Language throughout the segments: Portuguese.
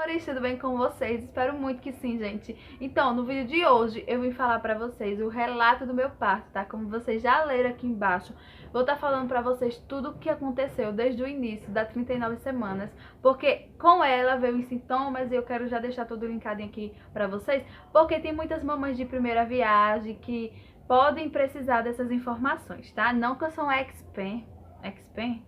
amores, tudo bem com vocês? Espero muito que sim, gente. Então, no vídeo de hoje eu vim falar pra vocês o relato do meu parto, tá? Como vocês já leram aqui embaixo, vou estar falando pra vocês tudo o que aconteceu desde o início das 39 semanas, porque com ela veio os sintomas e eu quero já deixar tudo linkadinho aqui pra vocês, porque tem muitas mamães de primeira viagem que podem precisar dessas informações, tá? Não que eu sou um expert,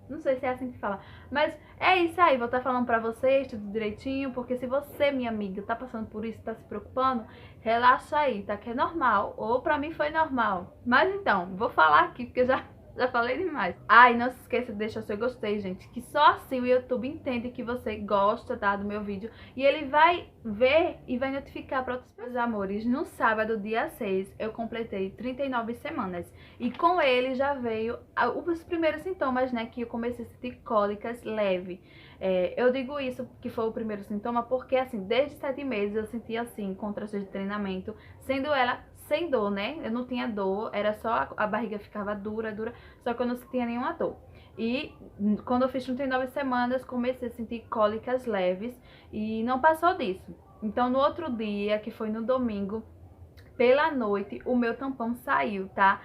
não sei se é assim que fala, mas é isso aí, vou estar falando pra vocês tudo direitinho, porque se você, minha amiga, tá passando por isso, tá se preocupando, relaxa aí, tá? Que é normal, ou pra mim foi normal. Mas então, vou falar aqui, porque eu já falei demais. Ah, e não se esqueça de deixar o seu gostei, gente, que só assim o YouTube entende que você gosta, tá, do meu vídeo, e ele vai ver e vai notificar para outros meus amores. No sábado, dia 6, eu completei 39 semanas, e com ele já veio os primeiros sintomas, né, que eu comecei a sentir cólicas leve. Eu digo isso que foi o primeiro sintoma porque, assim, desde 7 meses eu sentia, assim, contrações de treinamento, sendo ela sem dor, né? Eu não tinha dor, era só a barriga ficava dura, só que eu não sentia nenhuma dor. E quando eu fiz 39 semanas, comecei a sentir cólicas leves e não passou disso. Então, no outro dia, que foi no domingo, pela noite, o meu tampão saiu, tá?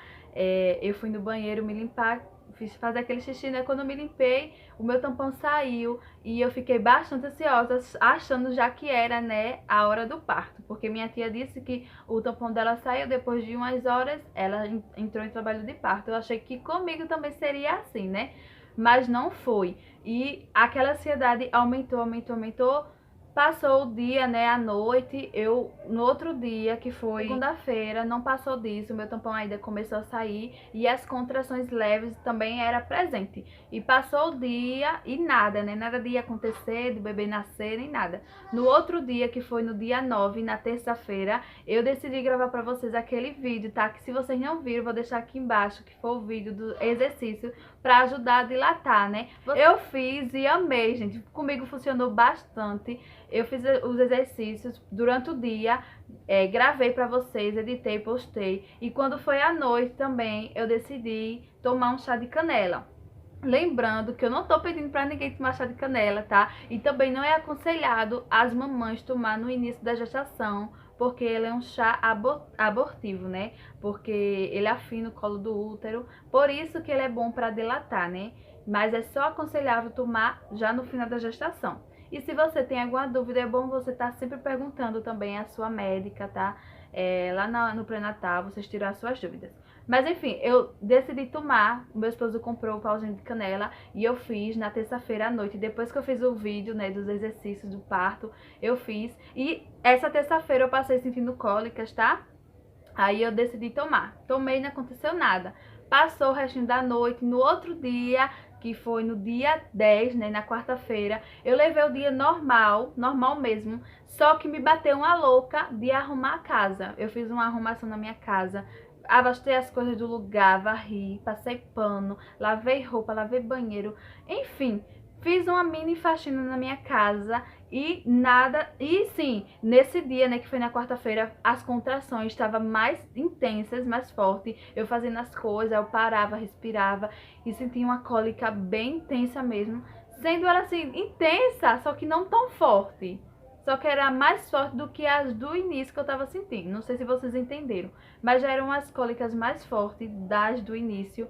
Eu fui no banheiro me limpar, fiz fazer aquele xixi, né? Quando eu me limpei, o meu tampão saiu e eu fiquei bastante ansiosa, achando já que era, né, a hora do parto. Porque minha tia disse que o tampão dela saiu depois de umas horas, ela entrou em trabalho de parto. Eu achei que comigo também seria assim, né? Mas não foi. E aquela ansiedade aumentou. Passou o dia, né, à noite, no outro dia, que foi segunda-feira, não passou disso, meu tampão ainda começou a sair e as contrações leves também era presente. E passou o dia e nada, né, nada de acontecer, do bebê nascer, nem nada. No outro dia, que foi no dia 9, na terça-feira, eu decidi gravar pra vocês aquele vídeo, tá? Que se vocês não viram, vou deixar aqui embaixo, que foi o vídeo do exercício pra ajudar a dilatar, né? Eu fiz e amei, gente, comigo funcionou bastante. Eu fiz os exercícios durante o dia, gravei pra vocês, editei, postei. E quando foi à noite também, eu decidi tomar um chá de canela. Lembrando que eu não tô pedindo pra ninguém tomar chá de canela, tá? E também não é aconselhado as mamães tomar no início da gestação, porque ele é um chá abortivo, né? Porque ele afina o colo do útero, por isso que ele é bom pra dilatar, né? Mas é só aconselhável tomar já no final da gestação. E se você tem alguma dúvida, é bom você estar sempre perguntando também à sua médica, tá? Lá no pré-natal, vocês tirar as suas dúvidas. Mas enfim, eu decidi tomar, o meu esposo comprou o pauzinho de canela e eu fiz na terça-feira à noite. Depois que eu fiz o vídeo, né, dos exercícios do parto, eu fiz. E essa terça-feira eu passei sentindo cólicas, tá? Aí eu decidi tomar. Tomei e não aconteceu nada. Passou o restinho da noite, no outro dia, que foi no dia 10, né, na quarta-feira, eu levei o dia normal mesmo, só que me bateu uma louca de arrumar a casa. Eu fiz uma arrumação na minha casa, abastei as coisas do lugar, varri, passei pano, lavei roupa, lavei banheiro, enfim, fiz uma mini faxina na minha casa e nada. E sim, nesse dia, né, que foi na quarta-feira, as contrações estavam mais intensas, mais fortes. Eu fazendo as coisas, eu parava, respirava e sentia uma cólica bem intensa mesmo, sendo ela assim intensa, só que não tão forte. Só que era mais forte do que as do início que eu tava sentindo. Não sei se vocês entenderam, mas já eram as cólicas mais fortes das do início.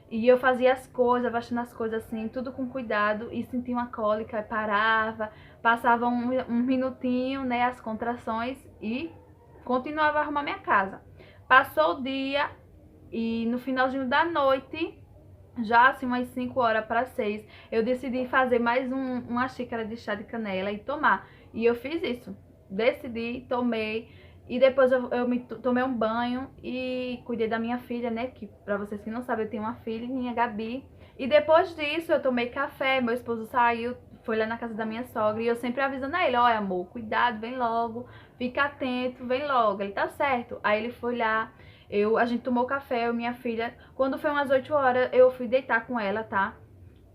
E eu fazia as coisas, abaixando as coisas assim, tudo com cuidado, e sentia uma cólica, parava, passava um minutinho, né, as contrações, e continuava a arrumar minha casa. Passou o dia, e no finalzinho da noite, já assim umas 5 horas para 6, eu decidi fazer mais uma xícara de chá de canela e tomar. E eu fiz isso, decidi, tomei. E depois tomei um banho e cuidei da minha filha, né? Que pra vocês que não sabem, eu tenho uma filha, minha Gabi. E depois disso eu tomei café, meu esposo saiu, foi lá na casa da minha sogra. E eu sempre avisando a ele, olha amor, cuidado, vem logo, fica atento, vem logo. Ele tá certo. Aí ele foi lá, a gente tomou café, eu e minha filha. Quando foi umas 8 horas, eu fui deitar com ela, tá?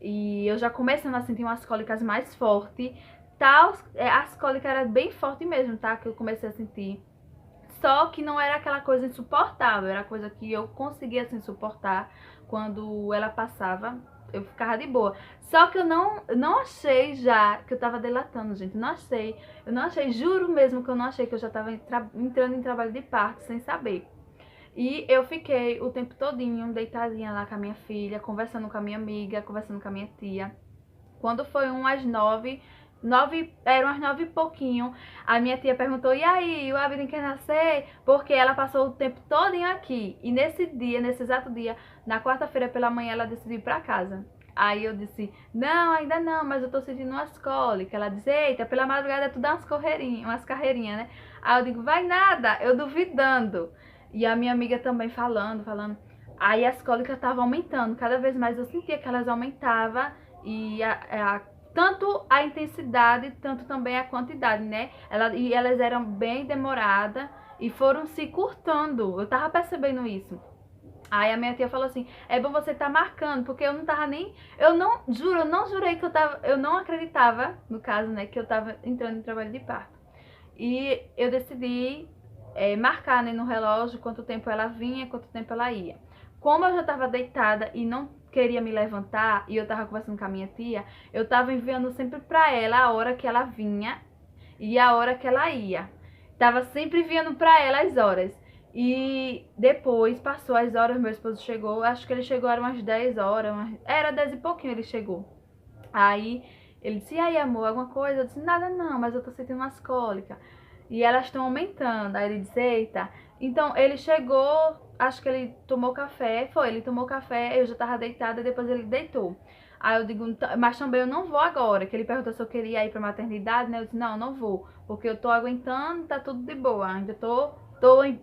E eu já começando a sentir umas cólicas mais fortes. As cólicas eram bem fortes mesmo, tá? Que eu comecei a sentir. Só que não era aquela coisa insuportável, era coisa que eu conseguia assim, suportar quando ela passava. eu ficava de boa. Só que eu não achei já que eu tava delatando, gente. Eu não achei, juro mesmo que eu não achei que eu já tava entrando em trabalho de parto sem saber. E eu fiquei o tempo todinho deitadinha lá com a minha filha, conversando com a minha amiga, conversando com a minha tia. Quando foi umas 9, eram umas 9 e pouquinho, a minha tia perguntou, e aí, o Abner quer nascer? Porque ela passou o tempo todinho aqui. E nesse dia, nesse exato dia, na quarta-feira pela manhã, ela decidiu ir pra casa. Aí eu disse, não, ainda não, mas eu tô sentindo umas cólicas. Ela disse, eita, pela madrugada tu dá umas carreirinhas, né? Aí eu digo, vai nada, eu duvidando. E a minha amiga também falando. Aí as cólicas estavam aumentando, cada vez mais eu sentia que elas aumentavam e tanto a intensidade, tanto também a quantidade, né? E elas eram bem demoradas e foram se curtando. Eu tava percebendo isso. Aí a minha tia falou assim, é bom você tá marcando, porque eu não tava nem... eu não jurei que eu não acreditava, no caso, né, que eu tava entrando em trabalho de parto. E eu decidi marcar, né, no relógio quanto tempo ela vinha, quanto tempo ela ia. Como eu já tava deitada e não queria me levantar, e eu tava conversando com a minha tia, eu tava enviando sempre pra ela a hora que ela vinha e a hora que ela ia. Tava sempre enviando pra ela as horas. E depois passou as horas, meu esposo chegou, acho que ele chegou, eram umas 10 horas, era 10 e pouquinho ele chegou. Aí ele disse, e aí amor, alguma coisa? Eu disse, nada não, mas eu tô sentindo umas cólicas. E elas estão aumentando. Aí ele disse, eita. Então ele chegou, acho que ele tomou café, ele tomou café, eu já tava deitada, depois ele deitou. Aí eu digo, mas também eu não vou agora, que ele perguntou se eu queria ir pra maternidade, né? Eu disse, não vou, porque eu tô aguentando, tá tudo de boa, ainda tô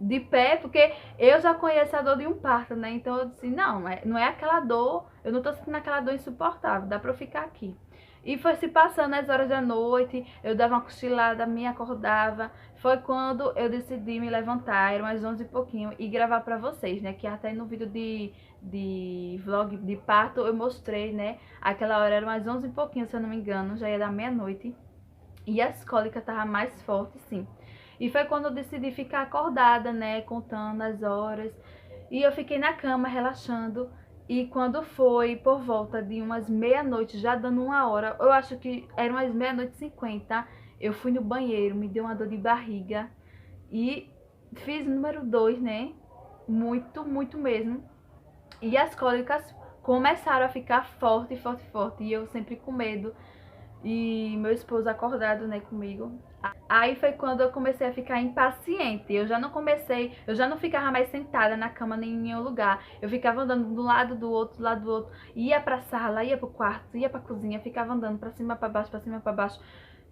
de pé, porque eu já conheço a dor de um parto, né? Então eu disse, não é aquela dor, eu não tô sentindo aquela dor insuportável, dá pra eu ficar aqui. E foi se passando as horas da noite, eu dava uma cochilada, me acordava. Foi quando eu decidi me levantar, eram as 11 e pouquinho, e gravar pra vocês, né? Que até no vídeo de vlog de parto eu mostrei, né? Aquela hora eram as 11 e pouquinho, se eu não me engano, já ia dar meia-noite. E as cólicas estavam mais fortes, sim. E foi quando eu decidi ficar acordada, né? Contando as horas. E eu fiquei na cama, relaxando. E quando foi por volta de umas meia-noite, já dando 1 hora, eu acho que eram umas meia-noite e 50, eu fui no banheiro, me deu uma dor de barriga e fiz número 2, né? Muito mesmo. E as cólicas começaram a ficar forte. E eu sempre com medo. E meu esposo acordado, né, comigo. Aí foi quando eu comecei a ficar impaciente. Eu já não ficava mais sentada na cama nem em nenhum lugar. Eu ficava andando do lado do outro, ia pra sala, ia pro quarto, ia pra cozinha, ficava andando pra cima, pra baixo, pra cima, pra baixo.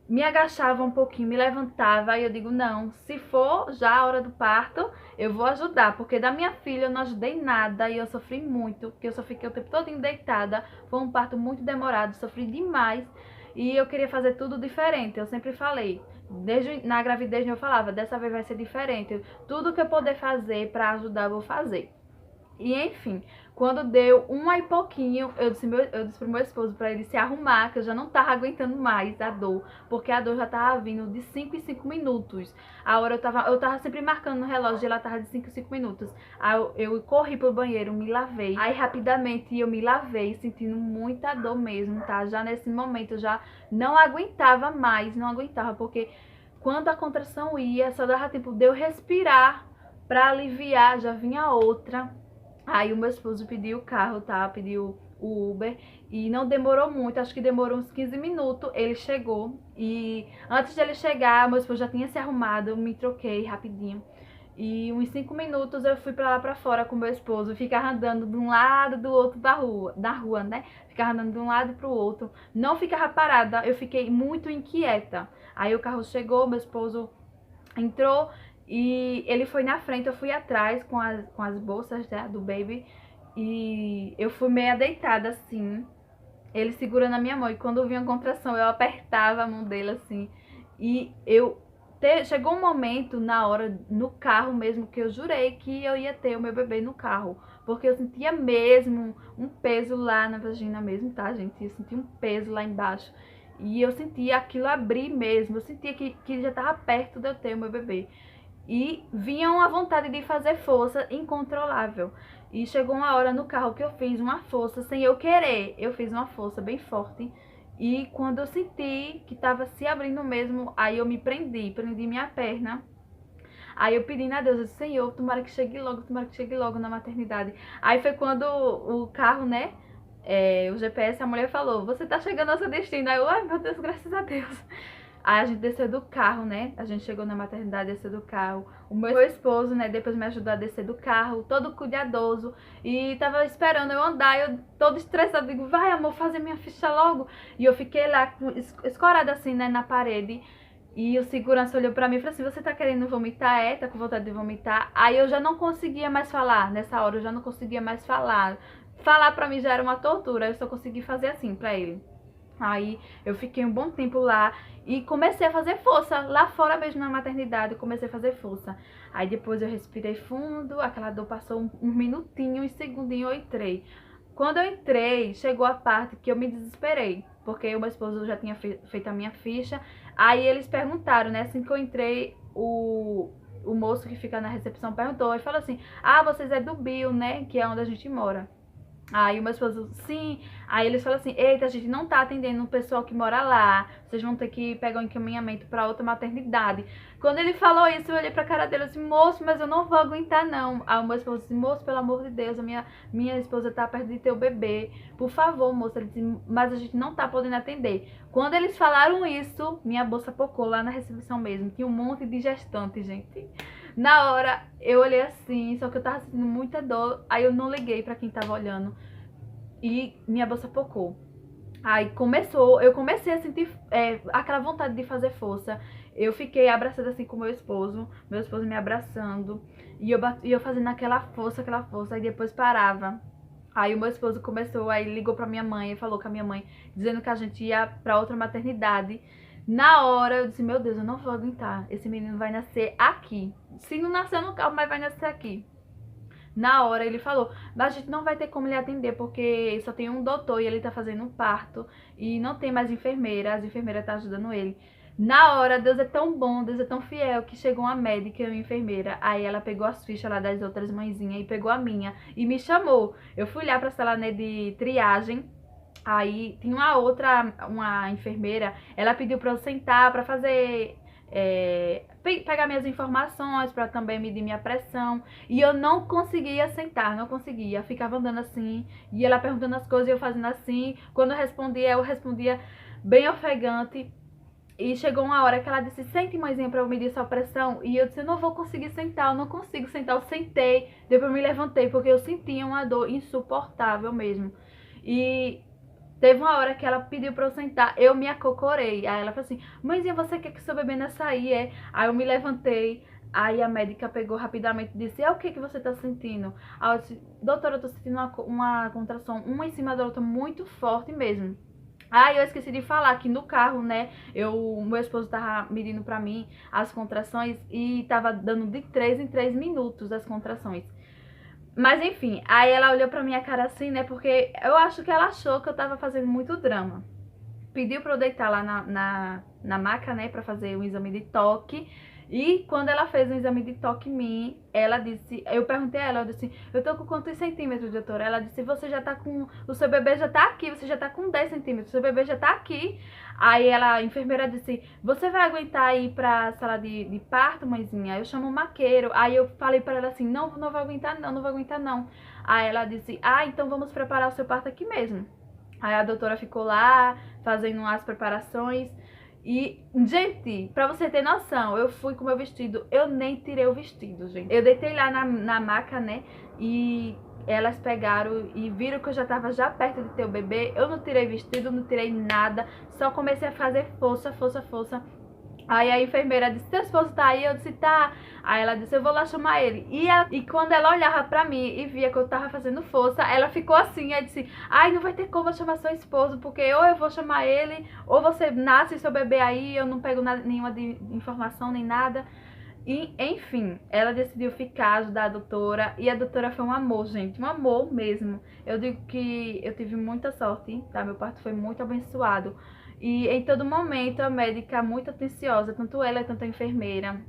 Me agachava um pouquinho, me levantava, aí eu digo, não, se for já a hora do parto, eu vou ajudar, porque da minha filha eu não ajudei nada e eu sofri muito, porque eu só fiquei o tempo todo deitada, foi um parto muito demorado, sofri demais e eu queria fazer tudo diferente, eu sempre falei, desde na gravidez eu falava, dessa vez vai ser diferente, tudo que eu puder fazer pra ajudar eu vou fazer. E enfim, quando deu 1 e pouquinho, eu disse pro meu esposo pra ele se arrumar, que eu já não tava aguentando mais a dor, porque a dor já tava vindo de 5 em 5 minutos. A hora eu tava sempre marcando no relógio e ela tava de 5 em 5 minutos. Aí eu corri pro banheiro, me lavei. Aí rapidamente eu me lavei, sentindo muita dor mesmo, tá? Já nesse momento eu já não aguentava mais, não aguentava, porque quando a contração ia, só dava tempo de eu respirar pra aliviar, já vinha outra. Aí o meu esposo pediu o carro, tá? Pediu o Uber e não demorou muito, acho que demorou uns 15 minutos. Ele chegou e antes de ele chegar, meu esposo já tinha se arrumado, eu me troquei rapidinho. E uns 5 minutos eu fui pra lá pra fora com meu esposo, ficava andando de um lado do outro da rua, né? Ficava andando de um lado pro outro, não ficava parada, eu fiquei muito inquieta. Aí o carro chegou, meu esposo entrou e ele foi na frente, eu fui atrás com as bolsas, né, do baby. E eu fui meia deitada assim, ele segurando a minha mão. E quando vinha a contração, eu apertava a mão dele assim. E chegou um momento na hora, no carro mesmo, que eu jurei que eu ia ter o meu bebê no carro. Porque eu sentia mesmo um peso lá na vagina mesmo, tá, gente? Eu sentia um peso lá embaixo. E eu sentia aquilo abrir mesmo. Eu sentia que já estava perto de eu ter o meu bebê. E vinha uma vontade de fazer força incontrolável. E chegou uma hora no carro que eu fiz uma força sem eu querer. Eu fiz uma força bem forte. E quando eu senti que tava se abrindo mesmo, aí eu me prendi minha perna. Aí eu pedi a Deus, eu disse, Senhor, tomara que chegue logo na maternidade. Aí foi quando o carro, né, o GPS, a mulher falou, você tá chegando ao seu destino. Aí eu, ai meu Deus, graças a Deus. Aí a gente desceu do carro, né? A gente chegou na maternidade, desceu do carro. O meu esposo, né, depois me ajudou a descer do carro, todo cuidadoso. E tava esperando eu andar, eu todo estressado, digo, vai amor, fazer minha ficha logo. E eu fiquei lá, escorada assim, né, na parede. E o segurança olhou pra mim e falou assim, você tá querendo vomitar? É, tá com vontade de vomitar? Aí eu já não conseguia mais falar, nessa hora eu já não conseguia mais falar. Falar pra mim já era uma tortura, eu só consegui fazer assim pra ele. Aí eu fiquei um bom tempo lá e comecei a fazer força, lá fora mesmo na maternidade, eu comecei a fazer força. Aí depois eu respirei fundo, aquela dor passou um minutinho, um segundinho eu entrei. Quando eu entrei, chegou a parte que eu me desesperei, porque o meu esposo já tinha feito a minha ficha. Aí eles perguntaram, né, assim que eu entrei, o moço que fica na recepção perguntou, ele falou assim, ah, vocês é do Bio, né, que é onde a gente mora. Aí o meu esposo, sim. Aí eles falam assim, eita, a gente não tá atendendo o pessoal que mora lá, vocês vão ter que pegar um encaminhamento pra outra maternidade. Quando ele falou isso, eu olhei pra cara dele e disse, moço, mas eu não vou aguentar não. Aí o meu esposo disse, moço, pelo amor de Deus, minha esposa tá perto de ter o bebê, por favor, moço. Ele disse, mas a gente não tá podendo atender. Quando eles falaram isso, minha bolsa pocou lá na recepção mesmo, tinha um monte de gestante, gente. Na hora, eu olhei assim, só que eu tava sentindo muita dor, aí eu não liguei pra quem tava olhando e minha bolsa pocou. Aí eu comecei a sentir aquela vontade de fazer força. Eu fiquei abraçada assim com meu esposo me abraçando, e eu fazendo aquela força, aí depois parava. Aí o meu esposo começou, aí ligou pra minha mãe e falou com a minha mãe, dizendo que a gente ia pra outra maternidade. Na hora eu disse, meu Deus, eu não vou aguentar, esse menino vai nascer aqui. Se não nasceu no carro, mas vai nascer aqui. Na hora ele falou, mas a gente não vai ter como lhe atender, porque só tem um doutor e ele tá fazendo um parto, e não tem mais enfermeira, as enfermeiras tá ajudando ele. Na hora, Deus é tão bom, Deus é tão fiel, que chegou uma médica e uma enfermeira. Aí ela pegou as fichas lá das outras mãezinhas e pegou a minha e me chamou. Eu fui lá pra sala, né, de triagem. Aí tinha uma enfermeira, ela pediu pra eu sentar pra fazer, pegar minhas informações, pra também medir minha pressão. E eu não conseguia sentar, não conseguia. Ficava andando assim, e ela perguntando as coisas e eu fazendo assim. Quando eu respondia bem ofegante. E chegou uma hora que ela disse, sente, mãezinha, pra eu medir sua pressão. E eu disse, eu não vou conseguir sentar, eu não consigo sentar. Eu sentei, depois eu me levantei, porque eu sentia uma dor insuportável mesmo. E teve uma hora que ela pediu pra eu sentar, eu me acocorei. Aí ela falou assim, mãezinha, você quer que seu bebê nasça aí, é? Aí eu me levantei, aí a médica pegou rapidamente e disse, o que você tá sentindo? Aí eu disse, doutora, eu tô sentindo uma contração, uma em cima da outra, muito forte mesmo. Ah, eu esqueci de falar que no carro, né, meu esposo tava medindo pra mim as contrações e tava dando de 3 em 3 minutos as contrações. Mas enfim, aí ela olhou pra minha cara assim, né, porque eu acho que ela achou que eu tava fazendo muito drama. Pediu pra eu deitar lá na maca, né, pra fazer um exame de toque. E quando ela fez um exame de toque em mim, ela disse, eu perguntei a ela, eu disse, eu tô com quantos centímetros, doutora? Ela disse, você já tá com, o seu bebê já tá aqui, você já tá com 10 centímetros, o seu bebê já tá aqui. Aí a enfermeira disse, você vai aguentar ir pra sala de parto, mãezinha? Eu chamo o maqueiro. Aí eu falei pra ela assim, não vou aguentar não, não vou aguentar não. Aí ela disse, então vamos preparar o seu parto aqui mesmo. Aí a doutora ficou lá, fazendo as preparações. E, gente, pra você ter noção, eu fui com meu vestido, eu nem tirei o vestido, gente. Eu deitei lá na maca, né, e elas pegaram e viram que eu já tava perto de ter o bebê. Eu não tirei vestido, não tirei nada, só comecei a fazer força, força, força. Aí a enfermeira disse, seu esposo tá aí? Eu disse, tá. Aí ela disse, eu vou lá chamar ele. E quando ela olhava pra mim e via que eu tava fazendo força, ela ficou assim, aí disse, ai, não vai ter como eu chamar seu esposo, porque ou eu vou chamar ele, ou você nasce seu bebê aí, eu não pego nenhuma informação nem nada. E, enfim, ela decidiu ficar, ajudar a doutora, e a doutora foi um amor, gente, um amor mesmo. Eu digo que eu tive muita sorte, tá? Meu parto foi muito abençoado. E em todo momento a médica muito atenciosa, tanto ela quanto a enfermeira.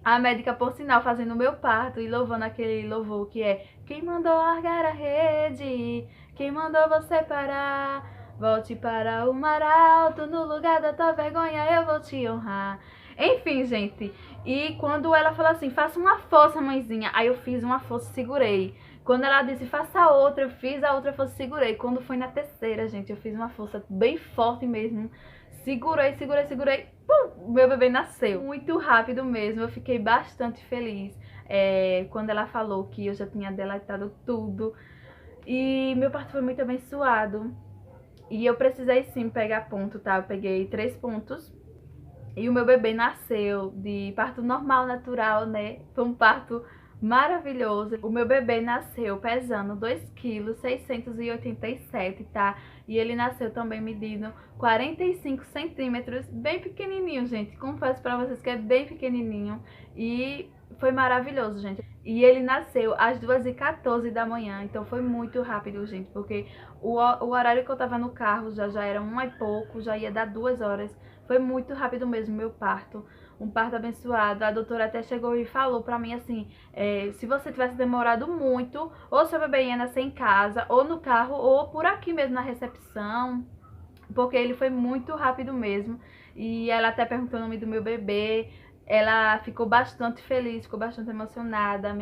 A médica, por sinal, fazendo o meu parto e louvando aquele louvor que é Quem mandou largar a rede? Quem mandou você parar? Volte para o mar alto, no lugar da tua vergonha eu vou te honrar. Enfim, gente, e quando ela falou assim, faça uma força, mãezinha, aí eu fiz uma força e segurei. Quando ela disse, faça a outra, eu fiz a outra força e segurei. Quando foi na terceira, gente, eu fiz uma força bem forte mesmo. Segurei, pum, meu bebê nasceu. Muito rápido mesmo, eu fiquei bastante feliz. Quando ela falou que eu já tinha deletado tudo. E meu parto foi muito abençoado. E eu precisei sim pegar ponto, tá? Eu peguei 3 pontos. E o meu bebê nasceu de parto normal, natural, né? Foi um parto maravilhoso. O meu bebê nasceu pesando 2,687 kg, tá? E ele nasceu também medindo 45 centímetros, bem pequenininho, gente. Confesso pra vocês que é bem pequenininho. E foi maravilhoso, gente. E ele nasceu às 2h14 da manhã, então foi muito rápido, gente. Porque o horário que eu tava no carro já era 1 e pouco, já ia dar 2 horas. Foi muito rápido mesmo meu parto, um parto abençoado. A doutora até chegou e falou pra mim assim, se você tivesse demorado muito, ou seu bebê ia nascer em casa, ou no carro, ou por aqui mesmo na recepção, porque ele foi muito rápido mesmo. E ela até perguntou o nome do meu bebê, ela ficou bastante feliz, ficou bastante emocionada.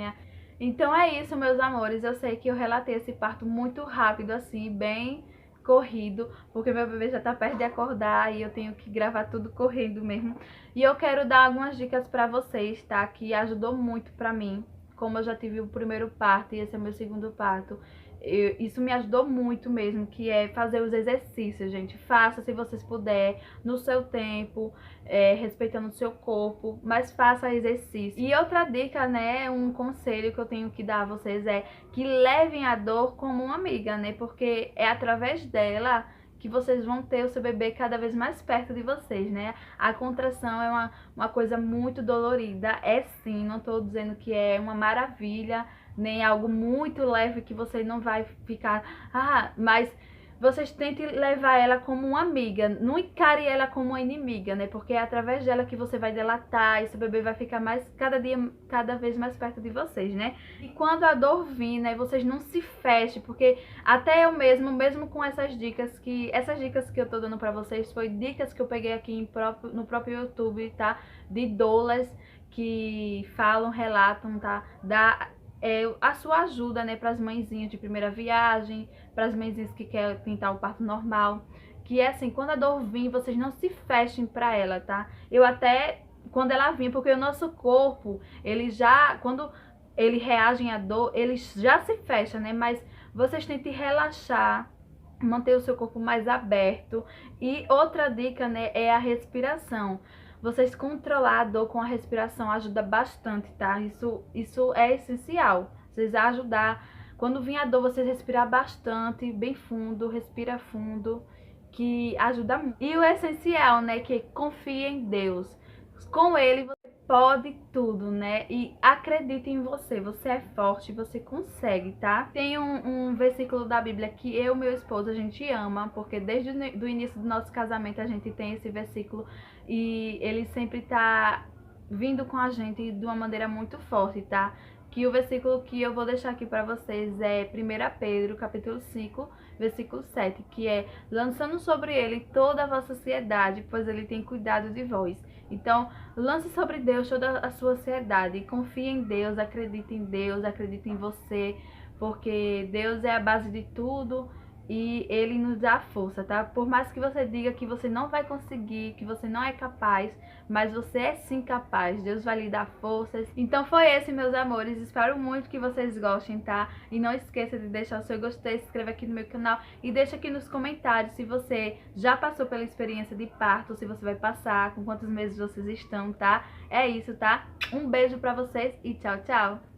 Então é isso, meus amores, eu sei que eu relatei esse parto muito rápido assim, bem corrido, porque meu bebê já tá perto de acordar e eu tenho que gravar tudo correndo mesmo. E eu quero dar algumas dicas pra vocês, tá? Que ajudou muito pra mim, como eu já tive o primeiro parto e esse é o meu segundo parto. Isso me ajudou muito mesmo, que é fazer os exercícios, gente. Faça se vocês puderem, no seu tempo, respeitando o seu corpo, mas faça exercício. E outra dica, né, um conselho que eu tenho que dar a vocês é que levem a dor como uma amiga, né, porque é através dela que vocês vão ter o seu bebê cada vez mais perto de vocês, né? A contração é uma coisa muito dolorida, é sim, não tô dizendo que é uma maravilha, nem algo muito leve que você não vai ficar, mas vocês tentem levar ela como uma amiga, não encare ela como uma inimiga, né? Porque é através dela que você vai delatar e seu bebê vai ficar cada vez mais perto de vocês, né? E quando a dor vir, né, vocês não se fechem, porque até eu mesmo com essas dicas que eu tô dando pra vocês, foi dicas que eu peguei aqui no próprio YouTube, tá? De doulas que falam, relatam, tá? A sua ajuda, né, para as mãezinhas de primeira viagem, para as mãezinhas que querem tentar o parto normal, que é assim, quando a dor vir, vocês não se fechem para ela, tá? Eu até, quando ela vir, porque o nosso corpo, quando ele reage à dor, ele já se fecha, né? Mas vocês tentem relaxar, manter o seu corpo mais aberto. E outra dica, né, é a respiração. Vocês controlar a dor com a respiração ajuda bastante, tá? Isso é essencial. Vocês ajudar. Quando vir a dor, vocês respirar bastante, bem fundo, respira fundo, que ajuda muito. E o essencial, né, que confie em Deus. Com Ele você pode tudo, né? E acredite em você. Você é forte, você consegue, tá? Tem um versículo da Bíblia que eu e meu esposo a gente ama, porque desde o início do nosso casamento a gente tem esse versículo e ele sempre tá vindo com a gente de uma maneira muito forte, tá? Que o versículo que eu vou deixar aqui para vocês é 1 Pedro, capítulo 5, versículo 7, que é: lançando sobre ele toda a vossa ansiedade, pois ele tem cuidado de vós. Então, lance sobre Deus toda a sua ansiedade, confie em Deus, acredite em você, porque Deus é a base de tudo e Ele nos dá força, tá? Por mais que você diga que você não vai conseguir, que você não é capaz, mas você é sim capaz, Deus vai lhe dar forças. Então foi esse, meus amores, espero muito que vocês gostem, tá? E não esqueça de deixar o seu gostei, se inscreva aqui no meu canal e deixa aqui nos comentários se você já passou pela experiência de parto, se você vai passar, com quantos meses vocês estão, tá? É isso, tá? Um beijo pra vocês e tchau, tchau!